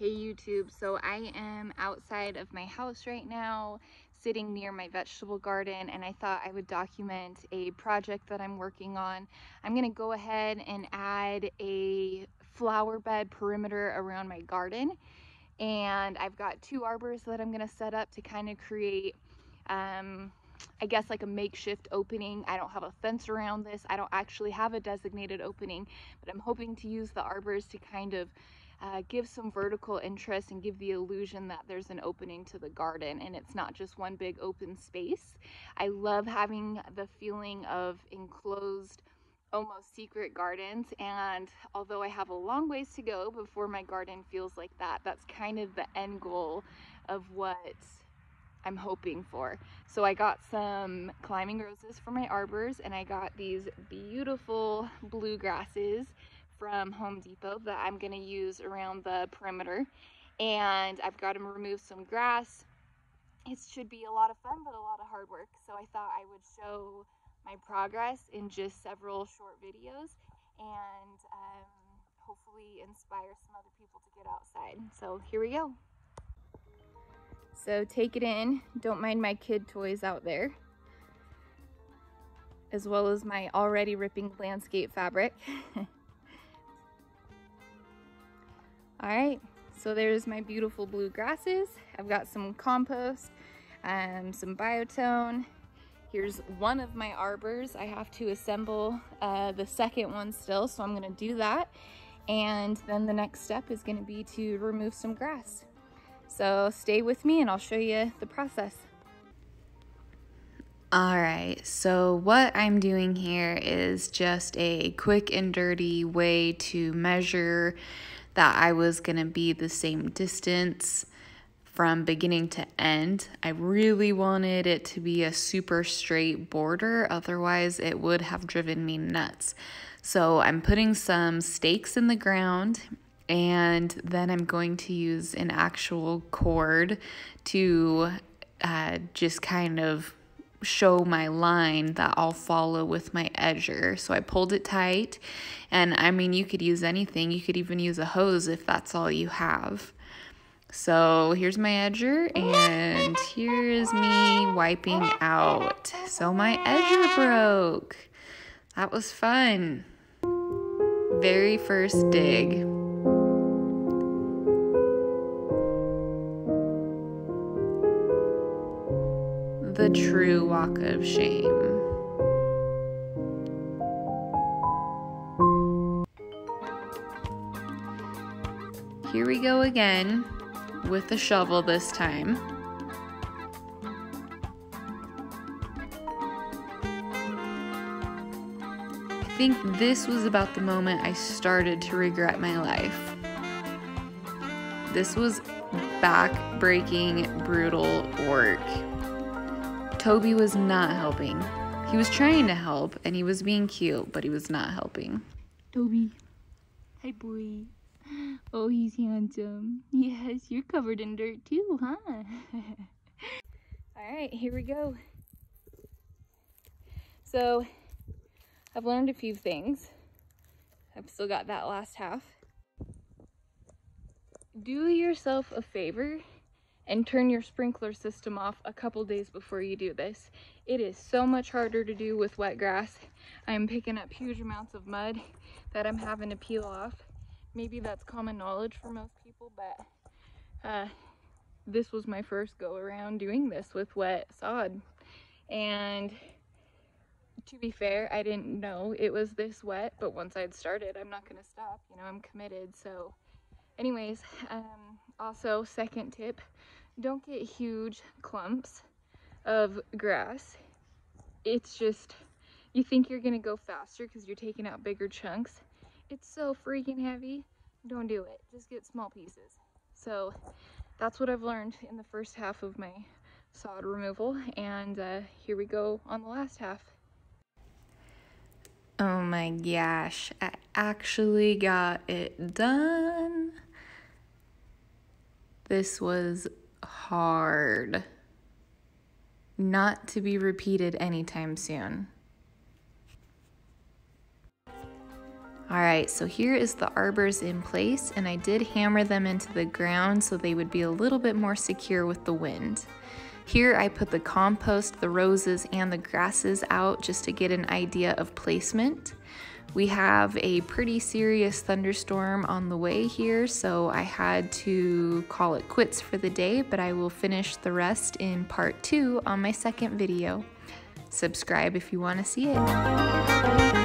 Hey YouTube, so I am outside of my house right now, sitting near my vegetable garden, and I thought I would document a project that I'm working on. I'm gonna go ahead and add a flower bed perimeter around my garden, and I've got 2 arbors that I'm gonna set up to kind of create I guess like a makeshift opening. I don't have a fence around this. I don't actually have a designated opening, but I'm hoping to use the arbors to kind of give some vertical interest and give the illusion that there's an opening to the garden and it's not just one big open space. I love having the feeling of enclosed, almost secret gardens, and although I have a long ways to go before my garden feels like that, that's kind of the end goal of what I'm hoping for. So I got some climbing roses for my arbors, and I got these beautiful bluegrasses from Home Depot that I'm gonna use around the perimeter. And I've got to remove some grass. It should be a lot of fun, but a lot of hard work. So I thought I would show my progress in just several short videos and hopefully inspire some other people to get outside. So here we go. So take it in. Don't mind my kid toys out there, as well as my already ripping landscape fabric. All right, so there's my beautiful blue grasses. I've got some compost, some biotone. Here's one of my arbors. I have to assemble the second one still, so I'm gonna do that. And then the next step is gonna be to remove some grass. So stay with me and I'll show you the process. All right, so what I'm doing here is just a quick and dirty way to measure that I was gonna be the same distance from beginning to end. I really wanted it to be a super straight border, otherwise it would have driven me nuts. So I'm putting some stakes in the ground, and then I'm going to use an actual cord to just kind of show my line that I'll follow with my edger. So I pulled it tight, and I mean, you could use anything. You could even use a hose if that's all you have. So here's my edger, and here's me wiping out. So my edger broke. That was fun. Very first dig. The true walk of shame. Here we go again with the shovel this time. I think this was about the moment I started to regret my life. This was back-breaking, brutal work. Toby was not helping. He was trying to help, and he was being cute, but he was not helping. Toby. Hi, boy. Oh, he's handsome. Yes, you're covered in dirt too, huh? All right, here we go. So, I've learned a few things. I've still got that last half. Do yourself a favor and turn your sprinkler system off a couple days before you do this. It is so much harder to do with wet grass. I'm picking up huge amounts of mud that I'm having to peel off. Maybe that's common knowledge for most people, but this was my first go around doing this with wet sod. And to be fair, I didn't know it was this wet, but once I'd started, I'm not gonna stop, you know, I'm committed. So anyways, also second tip, don't get huge clumps of grass. It's just, you think you're gonna go faster because you're taking out bigger chunks. It's so freaking heavy. Don't do it. Just get small pieces. So that's what I've learned in the first half of my sod removal, and here we go on the last half. Oh my gosh, I actually got it done. This was hard. Not to be repeated anytime soon. Alright, so here is the arbors in place, and I did hammer them into the ground so they would be a little bit more secure with the wind. Here I put the compost, the roses, and the grasses out just to get an idea of placement. We have a pretty serious thunderstorm on the way here, so I had to call it quits for the day, but I will finish the rest in part 2 on my second video. Subscribe if you want to see it.